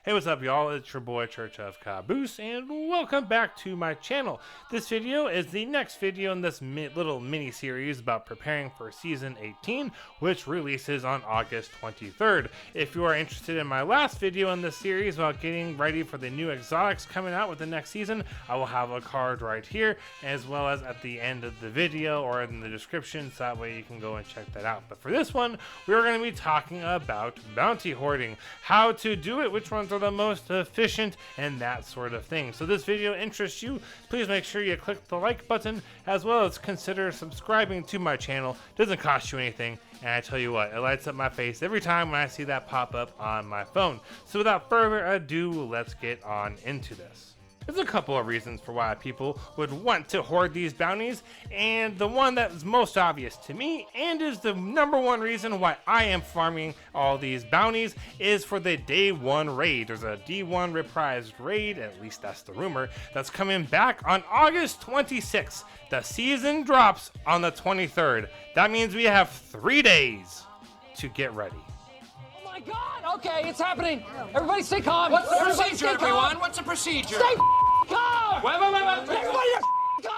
Hey, what's up, y'all? It's your boy Church of Caboose, and welcome back to my channel. This video is the next video in this little mini-series about preparing for Season 18, which releases on August 23rd. If you are interested in my last video in this series about getting ready for the new exotics coming out with the next season, I will have a card right here, as well as at the end of the video or in the description, so that way you can go and check that out. But for this one, we're going to be talking about bounty hoarding, how to do it, which ones are the most efficient, and that sort of thing. So this video interests you, please make sure you click the like button, as well as consider subscribing to my channel. It doesn't cost you anything, and I tell you what, it lights up my face every time when I see that pop up on my phone. So without further ado, let's get on into this. There's a couple of reasons for why people would want to hoard these bounties, and the one that is most obvious to me, and is the number one reason why I am farming all these bounties, is for the day one raid. There's a D1 reprised raid, at least that's the rumor, that's coming back on August 26th. The season drops on the 23rd. That means we have 3 days to get ready. God, okay, it's happening. Everybody stay calm. What's the procedure, everyone? What's the procedure? Stay calm. Wait. Everybody calm down.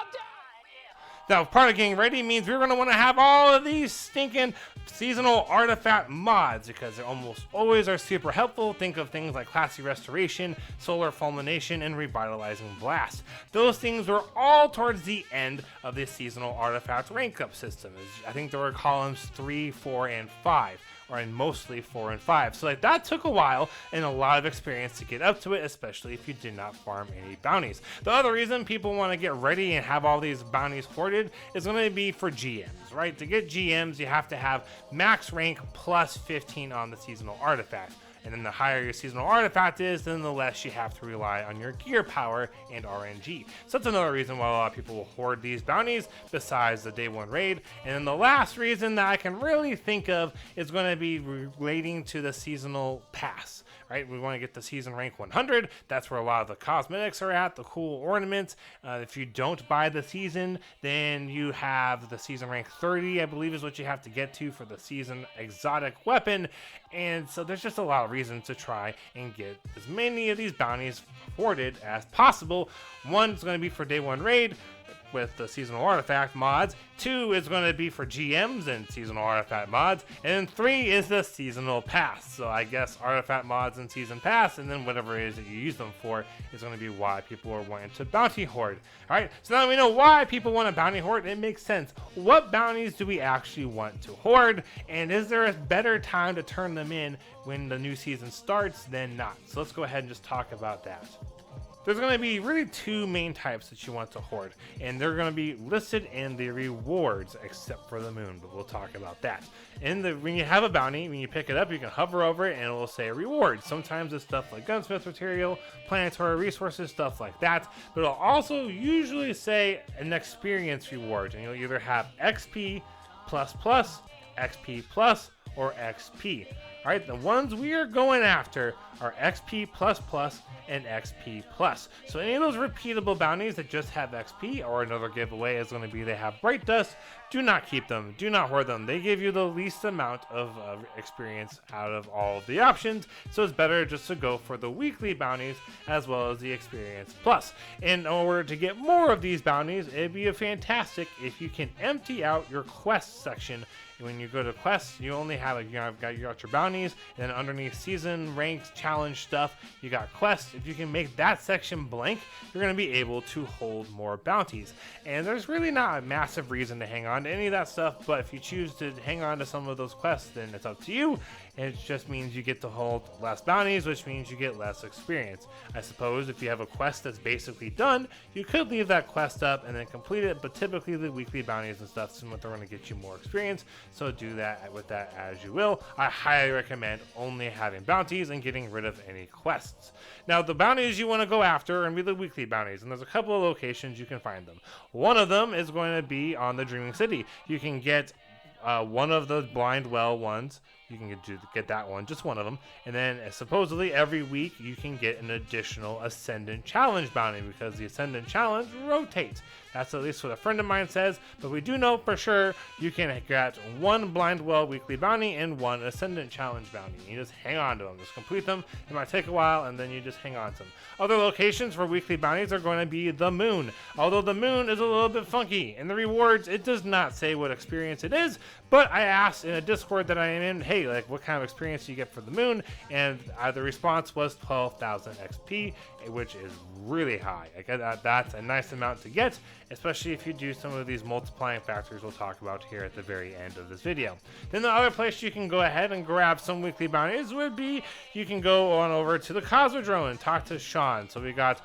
Now, part of getting ready means we're going to want to have all of these stinking seasonal artifact mods, because they almost always are super helpful. Think of things like Classy Restoration, Solar Fulmination, and Revitalizing Blast. Those things were all towards the end of this seasonal artifact rank up system. I think there were columns 3, 4, and 5. Or in mostly 4 and 5. So that took a while and a lot of experience to get up to it, especially if you did not farm any bounties. The other reason people want to get ready and have all these bounties hoarded is going to be for GMs, right? To get GMs, you have to have max rank plus 15 on the seasonal artifact. And then the higher your seasonal artifact is, then the less you have to rely on your gear power and RNG. So that's another reason why a lot of people will hoard these bounties, besides the day one raid. And then the last reason that I can really think of is going to be relating to the seasonal pass, right? We want to get the season rank 100. That's where a lot of the cosmetics are at, the cool ornaments. If you don't buy the season, then you have the season rank 30, I believe is what you have to get to for the season exotic weapon. And so there's just a lot of reasons to try and get as many of these bounties hoarded as possible. One is going to be for day one raid with the seasonal artifact mods. 2 is going to be for GMs and seasonal artifact mods, and 3 is the seasonal pass. So I guess artifact mods and season pass, and then whatever it is that you use them for is going to be why people are wanting to bounty hoard. All right, so now we know why people want to bounty hoard. It makes sense. What bounties do we actually want to hoard, and is there a better time to turn them in when the new season starts than not? So let's go ahead and just talk about that. There's going to be really 2 main types that you want to hoard, and they're going to be listed in the rewards, except for the moon, but we'll talk about that. When you have a bounty, when you pick it up, you can hover over it and it will say reward. Sometimes it's stuff like gunsmith material, planetary resources, stuff like that, but it'll also usually say an experience reward, and you'll either have XP++, XP+, or XP. All right, the ones we are going after are XP++ and XP+. So any of those repeatable bounties that just have XP, or another giveaway is going to be they have Bright Dust, do not keep them, do not hoard them. They give you the least amount of experience out of all of the options, so it's better just to go for the weekly bounties as well as the Experience Plus. In order to get more of these bounties, it'd be fantastic if you can empty out your quest section. When you go to quests, you only have you got your bounties, and then underneath season, ranks, challenge stuff, you got quests. If you can make that section blank, you're going to be able to hold more bounties. And there's really not a massive reason to hang on to any of that stuff, but if you choose to hang on to some of those quests, then it's up to you. It just means you get to hold less bounties, which means you get less experience. I suppose if you have a quest that's basically done, you could leave that quest up and then complete it, but typically the weekly bounties and stuff is what they're going to get you more experience, so do that with that as you will. I highly recommend only having bounties and getting rid of any quests. Now, the bounties you want to go after are going to be the weekly bounties, and there's a couple of locations you can find them. One of them is going to be on the Dreaming City. You can get one of those blind well ones. You can get that one, just one of them. And then supposedly every week you can get an additional Ascendant Challenge bounty because the Ascendant Challenge rotates. That's at least what a friend of mine says, but we do know for sure you can get one Blind Well weekly bounty and one Ascendant Challenge bounty. You just hang on to them, just complete them. It might take a while, and then you just hang on to them. Other locations for weekly bounties are going to be the moon, although the moon is a little bit funky. In the rewards, it does not say what experience it is, but I asked in a Discord that I am in, hey, like what kind of experience do you get for the moon? And the response was 12,000 XP, which is really high. That's a nice amount to get, especially if you do some of these multiplying factors we'll talk about here at the very end of this video. Then the other place you can go ahead and grab some weekly bounties would be, you can go on over to the Cosmodrome and talk to Sean. So we got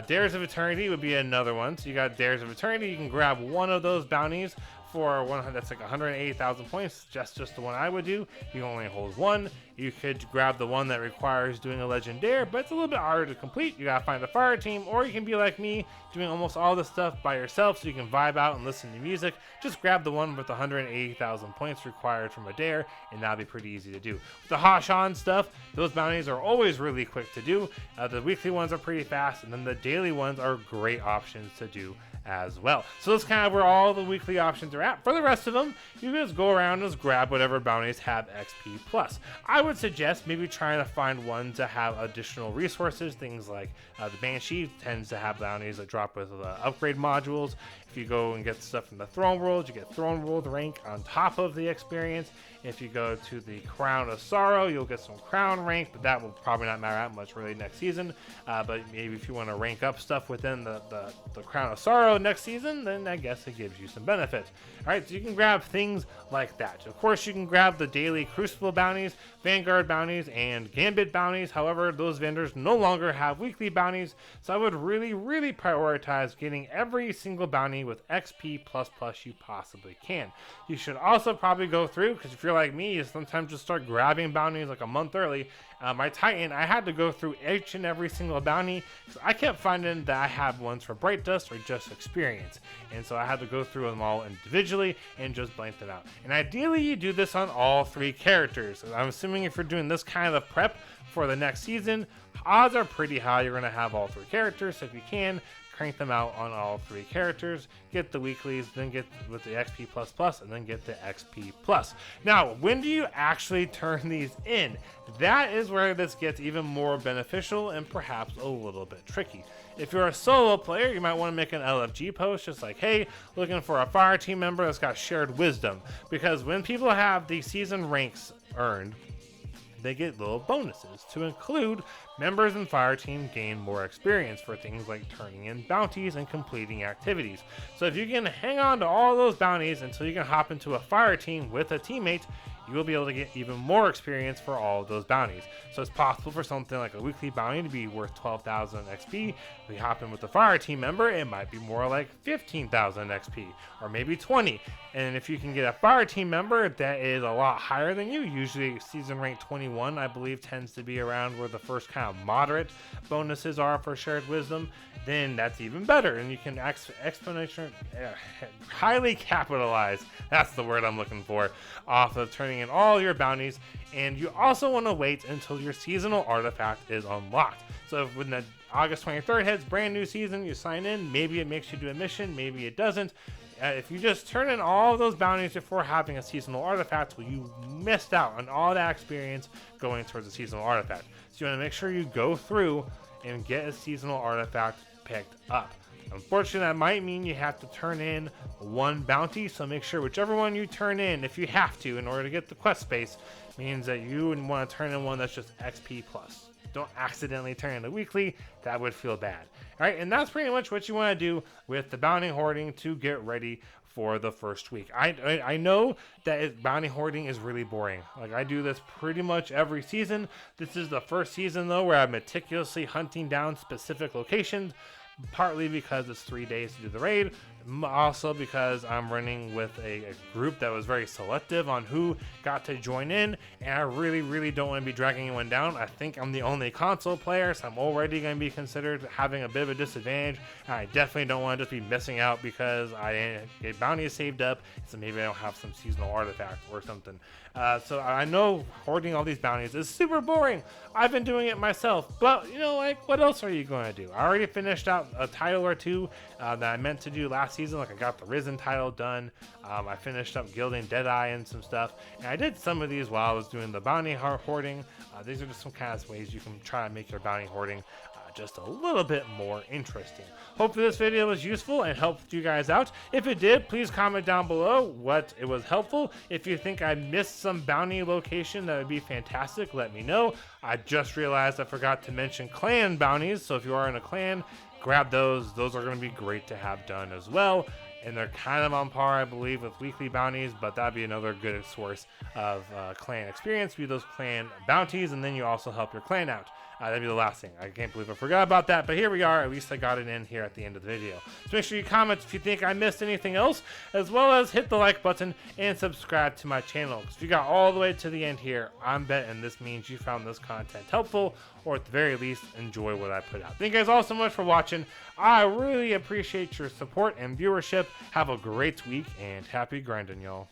Dares of Eternity would be another one. So you got Dares of Eternity, you can grab one of those bounties for that's like 180,000 points, just the one I would do. You only hold one. You could grab the one that requires doing a Legend Dare, but it's a little bit harder to complete. You gotta find a fire team, or you can be like me, doing almost all this stuff by yourself so you can vibe out and listen to music. Just grab the one with 180,000 points required from a dare, and that'll be pretty easy to do. With the Hashan stuff, those bounties are always really quick to do. The weekly ones are pretty fast, and then the daily ones are great options to do as well. So that's kind of where all the weekly options are at. For the rest of them, you just go around and just grab whatever bounties have XP plus. I would suggest maybe trying to find ones that have additional resources, things like the Banshee tends to have bounties that drop with upgrade modules. If you go and get stuff from the Throne World, you get Throne World rank on top of the experience. If you go to the Crown of Sorrow, you'll get some Crown rank, but that will probably not matter that much really next season. But maybe if you want to rank up stuff within the Crown of Sorrow next season, then I guess it gives you some benefits. Alright, so you can grab things like that. Of course, you can grab the daily Crucible bounties, Vanguard bounties, and Gambit bounties. However, those vendors no longer have weekly bounties, so I would really prioritize getting every single bounty with XP plus you possibly can. You should also probably go through, because if you're like me, you sometimes just start grabbing bounties like a month early. My Titan, I had to go through each and every single bounty, because I kept finding that I had ones for Bright Dust or just experience, and so I had to go through them all individually and just blank them out. And ideally you do this on all three characters. I'm assuming if you're doing this kind of prep for the next season, odds are pretty high you're going to have all three characters. So if you can, crank them out on all three characters, get the weeklies, then get with the XP plus, and then get the XP plus. Now, when do you actually turn these in? That is where this gets even more beneficial and perhaps a little bit tricky. If you're a solo player, you might want to make an LFG post just like, hey, looking for a fire team member that's got shared wisdom. Because when people have the season ranks earned, they get little bonuses. To include, members in fire team gain more experience for things like turning in bounties and completing activities. So if you can hang on to all those bounties until you can hop into a fire team with a teammate, you will be able to get even more experience for all of those bounties. So it's possible for something like a weekly bounty to be worth 12,000 XP. If you hop in with a fire team member, it might be more like 15,000 XP, or maybe 20. And if you can get a fire team member that is a lot higher than you, usually season rank 21, I believe, tends to be around where the first kind of moderate bonuses are for shared wisdom, then that's even better. And you can exponentially, highly capitalize, that's the word I'm looking for, off of turning in all your bounties. And you also want to wait until your seasonal artifact is unlocked. So when the August 23rd hits, brand new season, you sign in, maybe it makes you do a mission, maybe it doesn't. If you just turn in all those bounties before having a seasonal artifact, well, you missed out on all that experience going towards a seasonal artifact. So you want to make sure you go through and get a seasonal artifact picked up. Unfortunately, that might mean you have to turn in one bounty, so make sure whichever one you turn in, if you have to, in order to get the quest space, means that you would want to turn in one that's just XP plus. Don't accidentally turn in a weekly, that would feel bad. Alright, and that's pretty much what you want to do with the bounty hoarding to get ready for the first week. I know that bounty hoarding is really boring. Like, I do this pretty much every season. This is the first season, though, where I'm meticulously hunting down specific locations, partly because it's 3 days to do the raid, Also because I'm running with a group that was very selective on who got to join in, and I really don't want to be dragging anyone down. I think I'm the only console player, so I'm already going to be considered having a bit of a disadvantage, and I definitely don't want to just be missing out because I didn't get bounties saved up, so maybe I don't have some seasonal artifact or something. So I know hoarding all these bounties is super boring. I've been doing it myself, but you know, like, what else are you going to do? I already finished out a title or two that I meant to do last season. Like, I got the Risen title done. I finished up gilding Deadeye and some stuff, and I did some of these while I was doing the bounty hoarding. These are just some kind of ways you can try to make your bounty hoarding just a little bit more interesting. Hopefully this video was useful and helped you guys out. If it did, please comment down below what it was helpful. If you think I missed some bounty location, that would be fantastic. Let me know. I just realized I forgot to mention clan bounties, so if you are in a clan, grab those. Those are going to be great to have done as well. And they're kind of on par, I believe, with weekly bounties, but that'd be another good source of clan experience, be those clan bounties, and then you also help your clan out. That'd be the last thing. I can't believe I forgot about that, but here we are. At least I got it in here at the end of the video. So make sure you comment if you think I missed anything else, as well as hit the like button and subscribe to my channel. Because if you got all the way to the end here, I'm betting this means you found this content helpful, or at the very least, enjoy what I put out. Thank you guys all so much for watching. I really appreciate your support and viewership. Have a great week, and happy grinding, y'all.